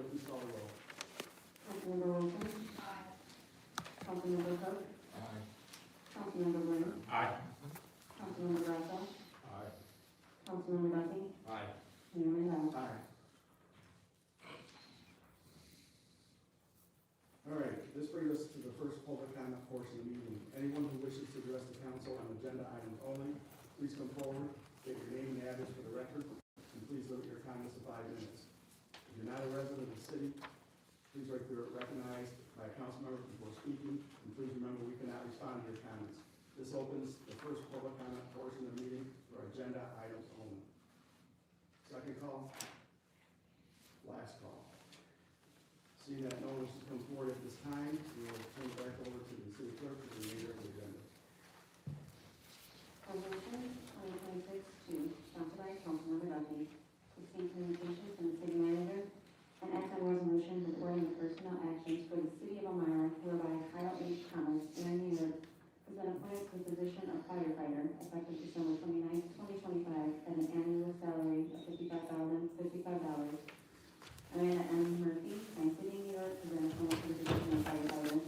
clerk, please call the roll. Councilmember Wilson. Aye. Councilmember Cook. Aye. Councilmember Green. Aye. Councilmember Brasso. Aye. Councilmember Duffy. Aye. Mayor Mandel. Aye. All right, this brings us to the first public comment portion of the meeting. Anyone who wishes to address the council on agenda items only, please come forward, state your name and address for the record, and please limit your comments to 5 minutes. If you're not a resident of the city, please wait for recognized by a council member before speaking, and please remember we cannot respond to your comments. This opens the first public comment portion of the meeting for agenda items only. Second call, last call. Seeing that no one wishes to come forward at this time, we will turn it back over to the city clerk for the remainder of the agenda. Resolution 2026-2, sponsored by Councilmember Duffy. 16 communications from the city manager. An act on resolution reporting the personnel actions for the city of Elmira, whereby Kyle H. Thomas, Aaron New York, has been appointed to the position of firefighter effective December 29, 2025, at an annual salary of $55,055. Amanda M. Murphy, Pine City, New York, has been appointed to the position of firefighter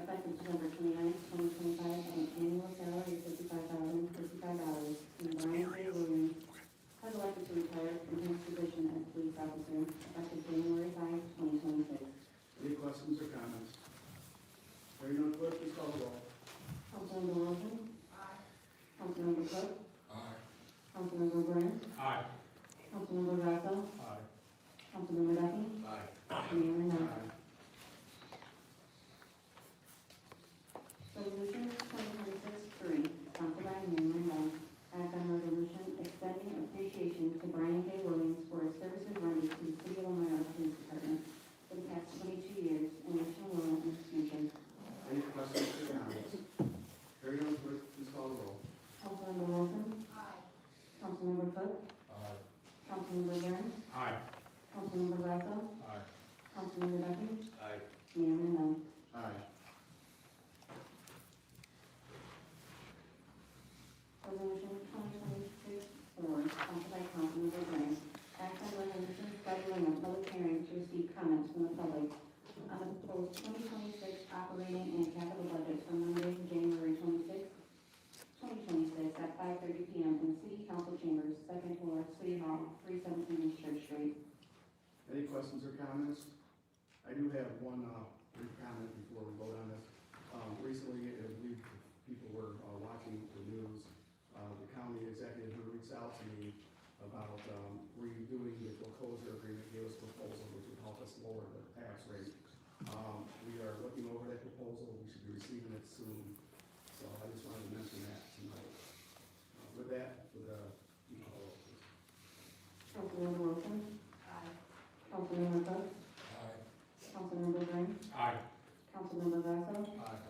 effective December 29, 2025, at an annual salary of $55,055. And Brian J. Williams has elected to retire from his position as police officer effective January 5, 2026. Any questions or comments? Hearing none, clerk, please call the roll. Councilmember Wilson. Aye. Councilmember Cook. Aye. Councilmember Green. Aye. Councilmember Brasso. Aye. Councilmember Duffy. Aye. Mayor Mandel. Aye. Resolution 2026-3, sponsored by Mayor Mandel. Act on resolution extending appreciation to Brian J. Williams for his services rendered to the city of Elmira Police Department for the past 22 years and wish him well in his future. Any questions or comments? Hearing none, clerk, please call the roll. Councilmember Wilson. Aye. Councilmember Cook. Aye. Councilmember Green. Aye. Councilmember Brasso. Aye. Councilmember Duffy. Aye. Mayor Mandel. Aye. Resolution 2026-4, sponsored by Councilmember Green. Act on resolution scheduling a public hearing to receive comments from the public on the proposed 2026 operating and capital budget for Monday, January 26, 2026 at 5:30 p.m. in the City Council Chambers, second floor, City Hall, 317 East Church Street. Any questions or comments? I do have one brief comment before we vote on this. Recently, as people were watching the news, the county executive who reached out to me about redoing the foreclosure agreement, gave us a proposal which would help us lower the tax rate. We are looking over that proposal. We should be receiving it soon. So I just wanted to mention that tonight. With that, you call it. Councilmember Wilson. Aye. Councilmember Cook. Aye. Councilmember Green. Aye. Councilmember Brasso. Aye.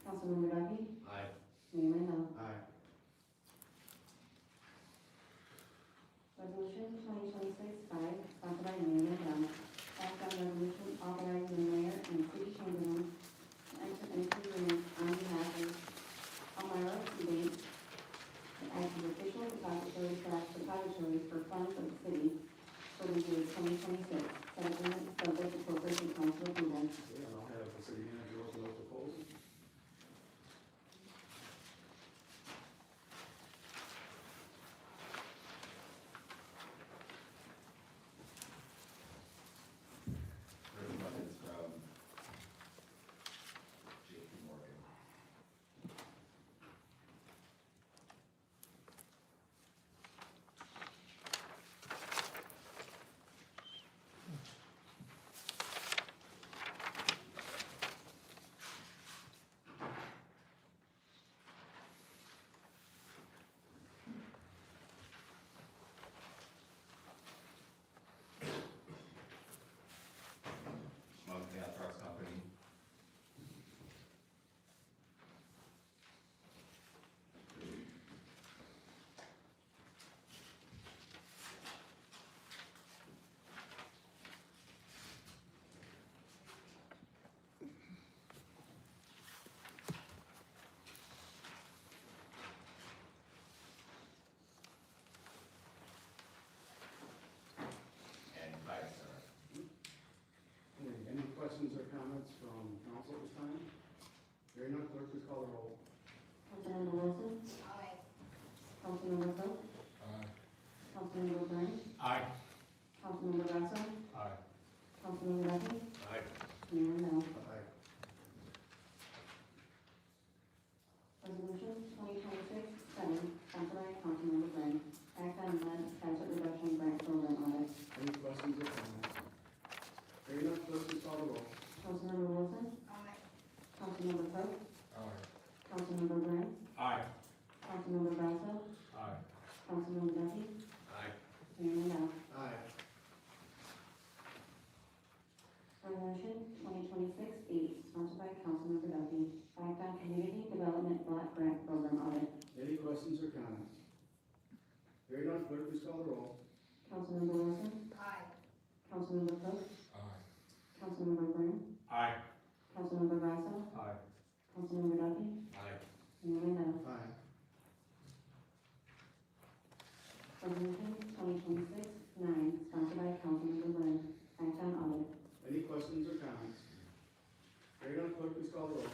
Councilmember Duffy. Aye. Mayor Mandel. Aye. Resolution 2026-5, sponsored by Mayor Mandel. Act on resolution authorizing the mayor and city chamberlain to enter into agreements on behalf of Elmira Bank to act as official depository for funds of the city for the year 2026. Said agreement is subject to corporation council approval. Okay, and I'll have the city manager open up the proposal. It's from J.P. Morgan. questions or comments from council at this time? Hearing none, clerk, please call the roll. Councilmember Wilson. Aye. Councilmember Cook. Aye. Councilmember Brennan. Aye. Councilmember Brasso. Aye. Councilmember Duffy. Aye. Mayor Mel. Aye. Resolution 2026-7, sponsored by Councilmember Brennan. Act on lead asset reduction grant program audit. Any questions or comments? Hearing none, clerk, please call the roll. Councilmember Wilson. Aye. Councilmember Cook. Aye. Councilmember Brennan. Aye. Councilmember Brasso. Aye. Councilmember Duffy. Aye. Mayor Mel. Aye. Resolution 2026-8, sponsored by Councilmember Duffy. Act on community development block grant program audit. Any questions or comments? Hearing none, clerk, please call the roll. Councilmember Wilson. Aye. Councilmember Cook. Aye. Councilmember Brennan. Aye. Councilmember Brasso. Aye. Councilmember Duffy. Aye. Mayor Mel. Aye. Resolution 2026-9, sponsored by Councilmember Brennan. Act on audit. Any questions or comments? Hearing none, clerk, please call the roll.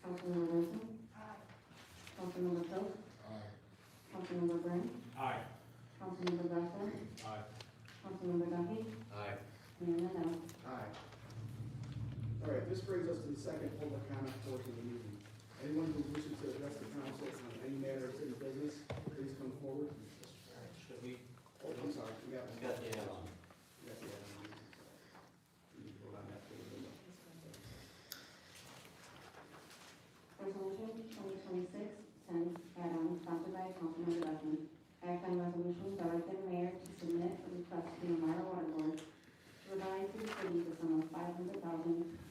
Councilmember Wilson. Aye. Councilmember Cook. Aye. Councilmember Brennan. Aye. Councilmember Brasso. Aye. Councilmember Duffy. Aye. Mayor Mel. Aye. All right, this brings us to the second public comment portion of the meeting. Anyone who wishes to address the council on any matter of city business, please come forward. Should we? Oh, I'm sorry, we got Got the add-on. We got the add-on. We need to vote on that for the bill. Resolution 2026-10, add-on, sponsored by Councilmember Duffy. Act on resolution directing the mayor to submit a request to the Elmira Water Board to provide to the city the sum of $500,000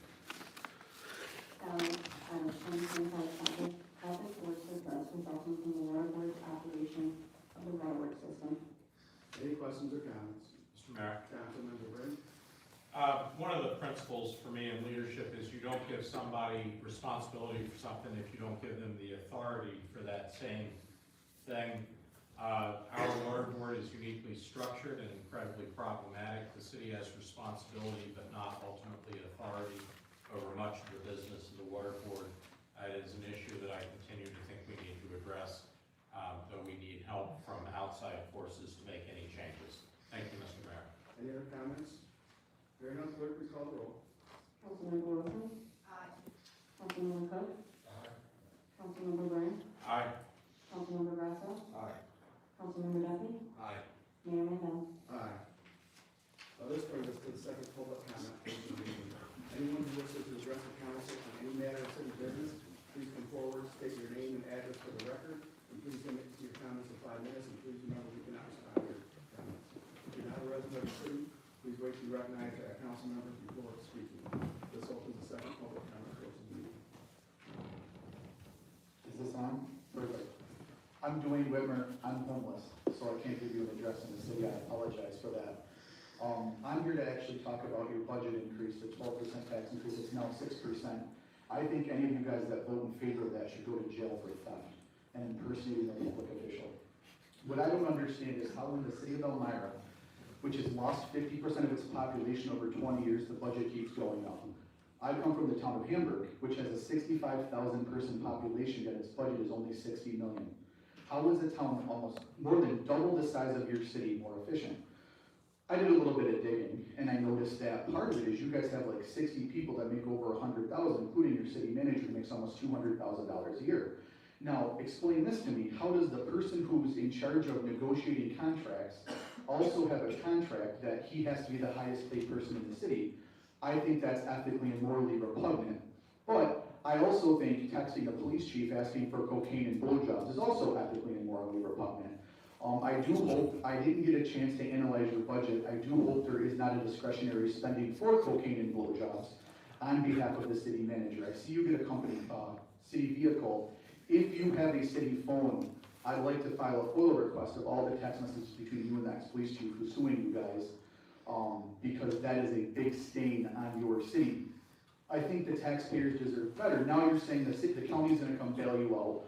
out of 2025 budget health and sports request resulting from the water board's operation of the waterworks system. Any questions or comments? Mr. Mayor, Councilmember Brennan? one of the principles for me in leadership is you don't give somebody responsibility for something if you don't give them the authority for that same thing. Our water board is uniquely structured and incredibly problematic. The city has responsibility but not ultimately authority over much of the business of the water board. It is an issue that I continue to think we need to address, though we need help from outside forces to make any changes. Thank you, Mr. Mayor. Any other comments? Hearing none, clerk, please call the roll. Councilmember Wilson. Aye. Councilmember Cook. Aye. Councilmember Brennan. Aye. Councilmember Brasso. Aye. Councilmember Duffy. Aye. Mayor Mel. Aye. This brings us to the second public comment portion of the meeting. Anyone who wishes to address the council on any matter of city business, please come forward, state your name and address for the record, and please limit your comments to 5 minutes, and please remember we cannot respond to your comments. If you're not a resident of the city, please wait to be recognized by a council member before speaking. This opens the second public comment portion of the meeting. Is this on? Perfect. I'm Dwayne Whitmer. I'm homeless, so I can't give you an address in the city. I apologize for that. I'm here to actually talk about your budget increase, the 12% tax increase. It's now 6%. I think any of you guys that vote in favor of that should go to jail for theft and impersonating a public official. What I don't understand is how in the city of Elmira, which has lost 50% of its population over 20 years, the budget keeps going up. I come from the town of Hamburg, which has a 65,000 person population, yet its budget is only 60 million. How is a town almost more than double the size of your city more efficient? I did a little bit of digging, and I noticed that part of it is you guys have like 60 people that make over 100,000, including your city manager who makes almost $200,000 a year. Now, explain this to me. How does the person who's in charge of negotiating contracts also have a contract that he has to be the highest paid person in the city? I think that's ethically and morally repugnant. But I also think texting a police chief asking for cocaine and blowjobs is also ethically and morally repugnant. I do hope, I didn't get a chance to analyze your budget. I do hope there is not a discretionary spending for cocaine and blowjobs on behalf of the city manager. I see you get a company, city vehicle. If you have a city phone, I'd like to file a FOIL request of all the text messages between you and the ex-police chief who's suing you guys, because that is a big stain on your city. I think the taxpayers deserve better. Now you're saying the county's gonna come bail you out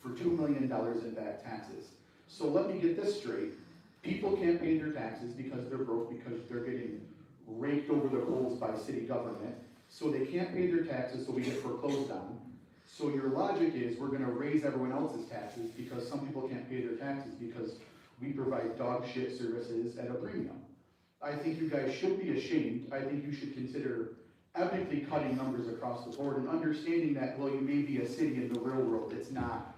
for $2 million in back taxes. So let me get this straight. People can't pay their taxes because they're broke, because they're getting raked over their coals by city government. So they can't pay their taxes, so we get foreclosed on. So your logic is, we're gonna raise everyone else's taxes because some people can't pay their taxes because we provide dog shit services at a premium. I think you guys should be ashamed. I think you should consider epically cutting numbers across the board and understanding that, well, you may be a city in the real world, it's not.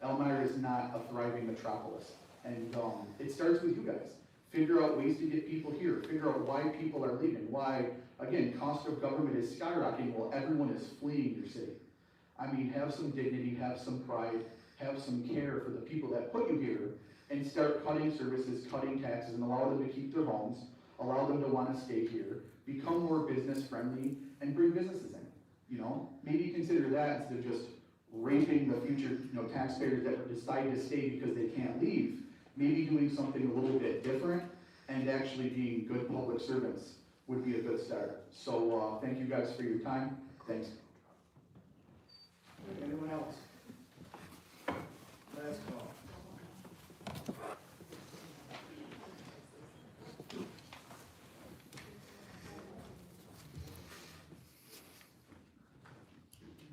Elmira is not a thriving metropolis. And it starts with you guys. Figure out ways to get people here. Figure out why people are leaving. Why, again, cost of government is skyrocketing while everyone is fleeing your city. I mean, have some dignity, have some pride, have some care for the people that put you here, and start cutting services, cutting taxes, and allow them to keep their homes, allow them to want to stay here, become more business friendly, and bring businesses in. You know, maybe consider that instead of just raping the future, taxpayers that decide to stay because they can't leave. Maybe doing something a little bit different and actually being good public servants would be a good start. So thank you guys for your time. Thanks. Anyone else? Last call.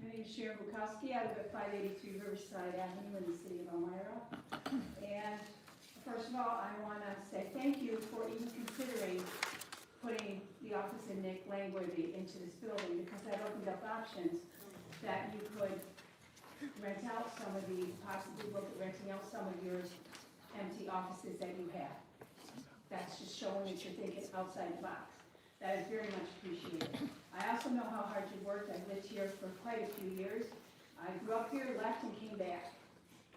My name is Sharon Bukowski. I live at 583 Riverside Avenue in the city of Elmira. And first of all, I want to say thank you for even considering putting the office in Nick Langworthy into this building, because that opened up options that you could rent out some of these, possibly look at renting out some of your empty offices that you have. That's just showing that you're thinking outside the box. That is very much appreciated. I also know how hard you worked. I've lived here for quite a few years. I grew up here, left, and came back.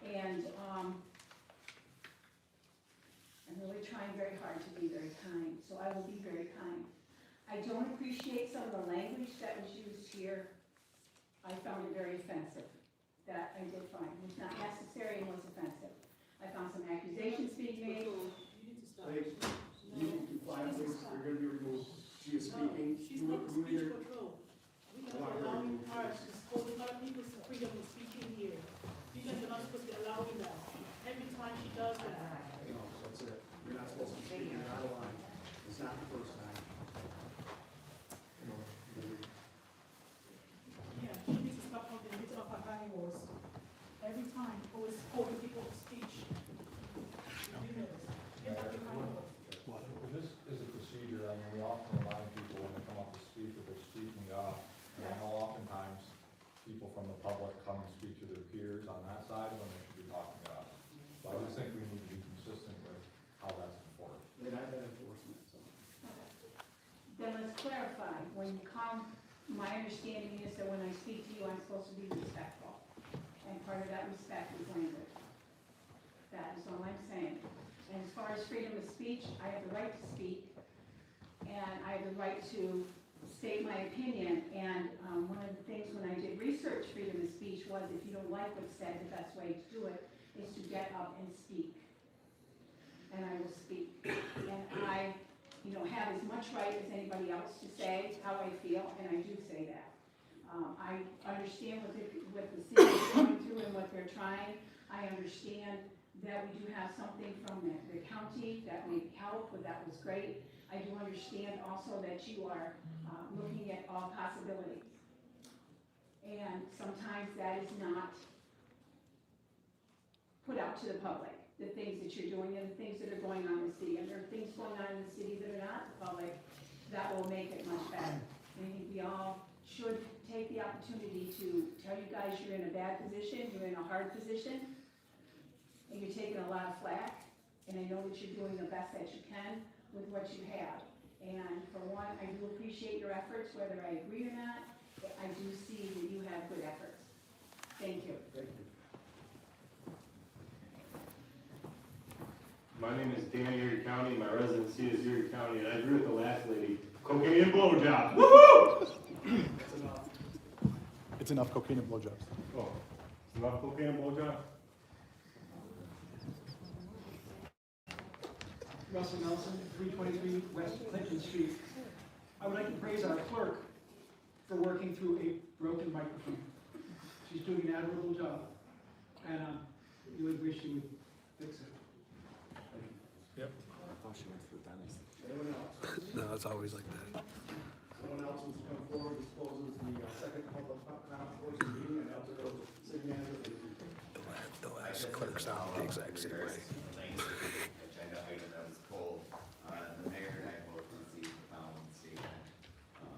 And I'm really trying very hard to be very kind, so I will be very kind. I don't appreciate some of the language that was used here. I found it very offensive. That I did find. It was not necessary and was offensive. I found some accusations being made. Please, you need to comply, please. You're going to be removed. She is speaking. She's not the speech control. We are allowing her to scold other people's freedom of speaking here. You guys are not supposed to be allowing that. Every time she does that. No, that's it. You're not supposed to speak. You're out of line. It's not the first time. Yeah, she needs to stop talking and up her high horse. Every time, always scolding people's speech. You know, get off your high horse. This is a procedure, I mean, we often remind people when they come up to speak that they're speaking up. And I know oftentimes people from the public come and speak to their peers on that side when they should be talking to us. So I just think we need to be consistent with how that's enforced. Then I've had enforcement, so. Then let's clarify. When you come, my understanding is that when I speak to you, I'm supposed to be respectful. And part of that respect is language. That is all I'm saying. And as far as freedom of speech, I have the right to speak, and I have the right to state my opinion. And one of the things when I did research freedom of speech was, if you don't like what's said, the best way to do it is to get up and speak. And I will speak. And I, have as much right as anybody else to say how I feel, and I do say that. I understand what the city is going through and what they're trying. I understand that we do have something from the county that may help, but that was great. I do understand also that you are looking at all possibilities. And sometimes that is not put out to the public, the things that you're doing and the things that are going on in the city. And there are things going on in the city that are not public that will make it much better. And I think we all should take the opportunity to tell you guys you're in a bad position, you're in a hard position, and you're taking a lot of flack, and I know that you're doing the best that you can with what you have. And for one, I do appreciate your efforts, whether I agree or not. I do see that you have good efforts. Thank you. Thank you. My name is Dan, Erie County. My residency is Erie County, and I agree with the last lady. Cocaine and blowjob. Woohoo! That's enough. It's enough cocaine and blowjobs. Oh, it's enough cocaine and blowjob? Russell Nelson, 323 West Clinton Street. I would like to praise our clerk for working through a broken microphone. She's doing an admirable job, and you would wish you would fix it. Anyone else? No, it's always like that. Someone else wants to come forward, disclose works out the exact same way. Agenda item that was pulled, the mayor and I both received the following statement, from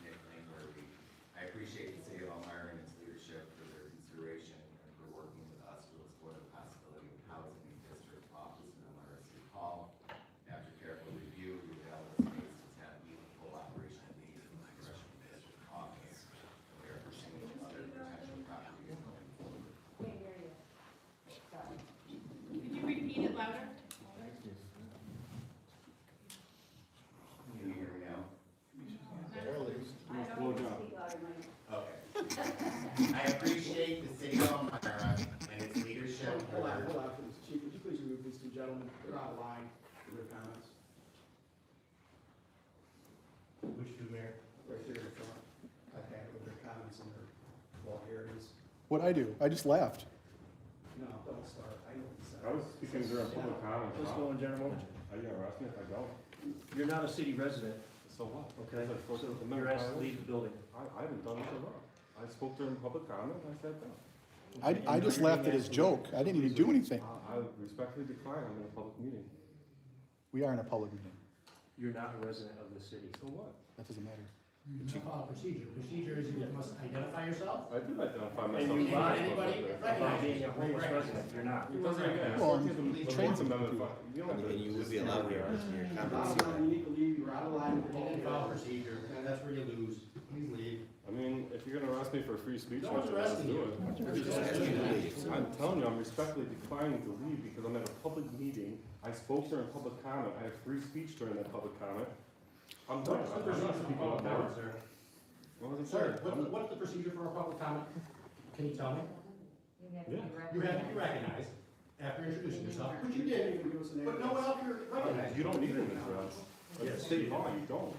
Nick Langworthy. I appreciate the city of Elmira and its leadership for their consideration and for working with us to explore the possibility of housing in district office in Elmira City Hall. After careful review, we evaluated the space does not meet the full operational needs of the congressional district office. We are pursuing other potential properties going forward. Can't hear you. Sorry. Could you repeat it louder? Can you hear me now? I don't need to speak louder, Mike. Okay. I appreciate the city of Elmira and its leadership Hold on, for, Chief, would you please remove these two gentlemen? They're out of line for their comments. Which two, Mayor? Right there in front. Okay, with their comments and their vulgarities. What'd I do? I just laughed. No, don't start. I know what you said. I was speaking during public comment. Let's go in general. Are you gonna arrest me if I don't? You're not a city resident, So what? okay? Is that supposed So to- you're asked to leave the building. I haven't done anything wrong. I spoke during public comment, I said that. I just laughed at his joke. I didn't even do anything. I respectfully decline, I'm in a public meeting. We are in a public meeting. You're not a resident of the city. So what? That doesn't matter. You follow procedure. Procedure is you must identify yourself. I did identify And myself. you find anybody About being a homeless resident, you're not. It doesn't, yeah, Well, the Fourth Amendment, you don't have to. and you would be allowed to You're out of line, you need to leave, you're out of line with the You didn't follow vulgarities. procedure, and that's where you lose. Please leave. I mean, if you're gonna arrest me for free speech, No one's let's arresting do you. it. I'm telling you, I'm respectfully declining to leave because I'm at a public meeting. I spoke during public comment. I have free speech during that public comment. I'm done. What's the I'm not procedure for speaking public up there. comment, sir? What was it Sir, saying? what's the procedure for a public comment? Can you tell me? Yeah. You have to be recognized after introducing yourself, which you You did, didn't even give us an but no one else here recognized You don't need an address. It's state law, you don't.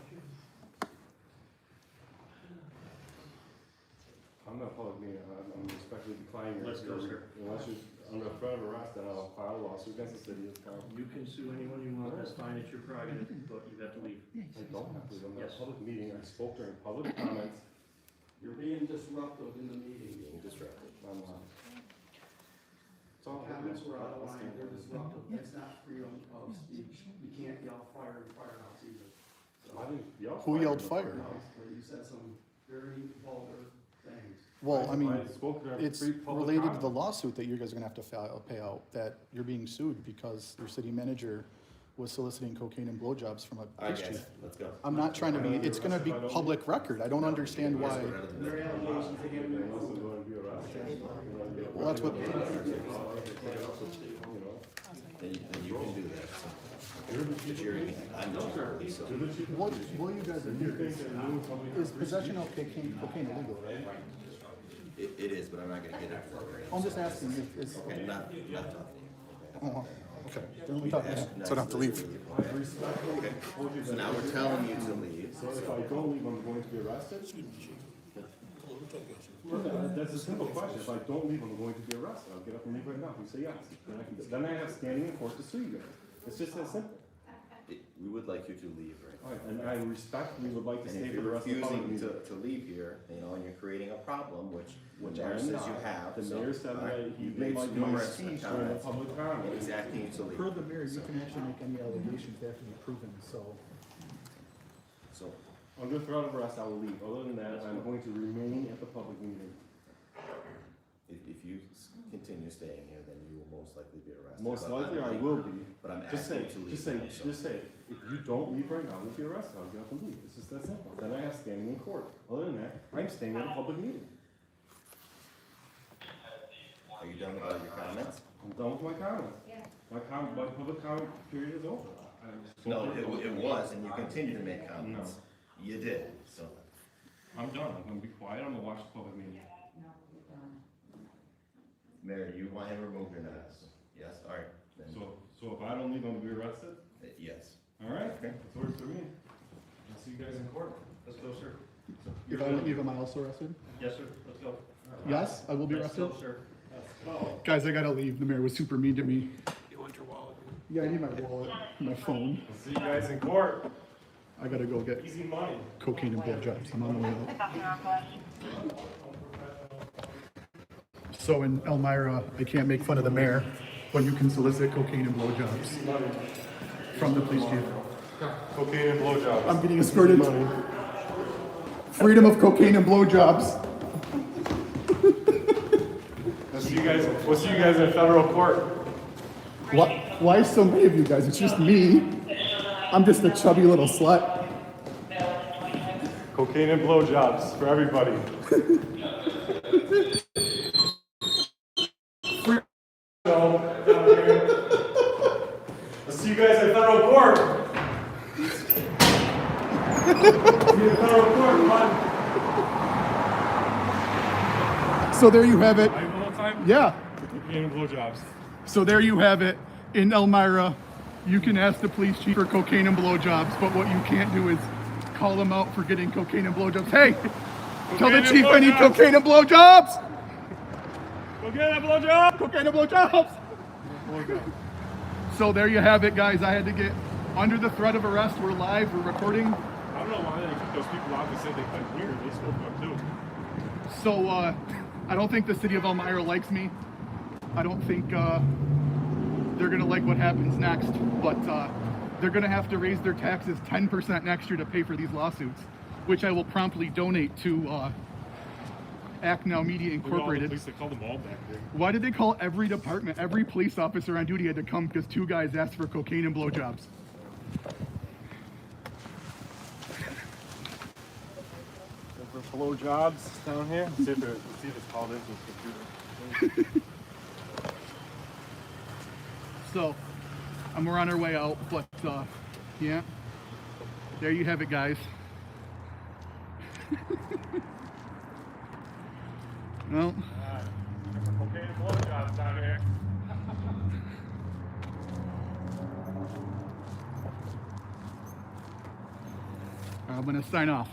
I'm not public meeting, I'm respectfully declining your. Let's go, sir. Unless you're under threat of arrest, then I'll file a lawsuit against the city of town. You can sue anyone you want, that's fine, it's your prerogative, but you have to leave. I don't have to, I'm at a Yes. public meeting, I spoke during public comments. You're being disruptive in the meeting. being disrupted. I'm not. It's The all. comments were out of line, they're disruptive, that's not freedom of speech. You can't yell fire in firehouse either. So- I didn't yell. Who yelled fire? No, but you said some very vulgar things. Well, I mean, spoke during it's free public related to the comment. lawsuit that you guys are gonna have to pay out, that you're being sued because your city manager was soliciting cocaine and blowjobs from a All right, police guys, chief. let's go. I'm not trying to be, it's gonna be public record. I don't understand why. Their allegations, they haven't been Unless proven. I'm going to be arrested. Well, that's what, Then you can do that. But you're, I'm the chief, so. what you guys are doing is possession of cocaine illegal, right? It is, but I'm not gonna get into that right now. I'm just asking if it's, Okay, not talking. oh, okay, then we talk, so I don't have to leave. Okay, so now we're telling you to leave. So if I don't leave, I'm going to be arrested? That's a simple question. If I don't leave, I'm going to be arrested. I'll get up and leave right now. You say yes. Then I have standing in court to sue you guys. It's just that simple. We would like you to leave right All right, and I respectfully would like to And stay if for the you're rest of the public refusing meeting. to leave here, you know, and you're creating a problem, which the Which mayor I'm says you not. have. The so, mayor said all right, that he you've made made my numerous speech during the comments. public comment. He's asking you to leave. Per the mayor, you can actually make any allegations, they have to be proven, so. So, Under threat of arrest, I will leave. Other than that, I'm going to remain at the public meeting. if you continue staying here, then you will most likely be arrested. Most But I'm likely I leaving, will be. But I'm Just say, asking you to leave. just say, now, so- just say, if you don't leave right now, you'll be arrested, I'll get up and leave, it's just that simple, then I have standing in court, other than that, I'm staying at a public meeting, Are you done with all your comments? I'm done with my comments. My public comment period is over. No, it was, and you continue to make comments. You did, so. I'm done, I'm gonna be quiet, I'm gonna watch the public meeting. Mayor, you want him removed or not? Yes, all right, then, So if I don't leave, I'm gonna be arrested? yes. All right, Okay. that's works for me. I'll see you guys in court. Let's go, sir. If I don't leave, am I also arrested? Yes, sir, let's go. Yes, I will be Let's arrested? go, sir. Guys, I gotta leave, the mayor was super mean to me. You want your wallet? Yeah, I need my wallet, my phone. I'll see you guys in court. I gotta go get Easy money. cocaine and blowjobs, I'm on the way out. So in Elmira, I can't make fun of the mayor, but you can solicit cocaine and blowjobs from the police chief. Cocaine and blowjobs. I'm getting escorted. Freedom of cocaine and blowjobs. We'll see you guys in federal court. Why so many of you guys? It's just me. I'm just a chubby little slut. Cocaine and blowjobs for everybody. I'll see you guys in federal court. See you in federal court, come on. So there you have it. Are you all the time? Yeah. Cocaine and blowjobs. So there you have it. In Elmira, you can ask the police chief for cocaine and blowjobs, but what you can't do is call them out for getting cocaine and blowjobs. Hey, tell the chief I need cocaine and blowjobs. Cocaine and blowjobs. Cocaine and blowjobs. So there you have it, guys. I had to get under the threat of arrest. We're live. We're recording. I don't know why they took those people out. They said they couldn't hear. They spoke up too. So I don't think the city of Elmira likes me. I don't think they're gonna like what happens next, but they're gonna have to raise their taxes 10% next year to pay for these lawsuits, which I will promptly donate to Act Now Media Incorporated. They called them all back there. Why did they call every department? Every police officer on duty had to come because 2 guys asked for cocaine and blowjobs. Blowjobs down here. Let's see if it's called into the computer. So, we're on our way out, but yeah, there you have it, guys. Well, Cocaine and blowjobs down here. I'm gonna sign off.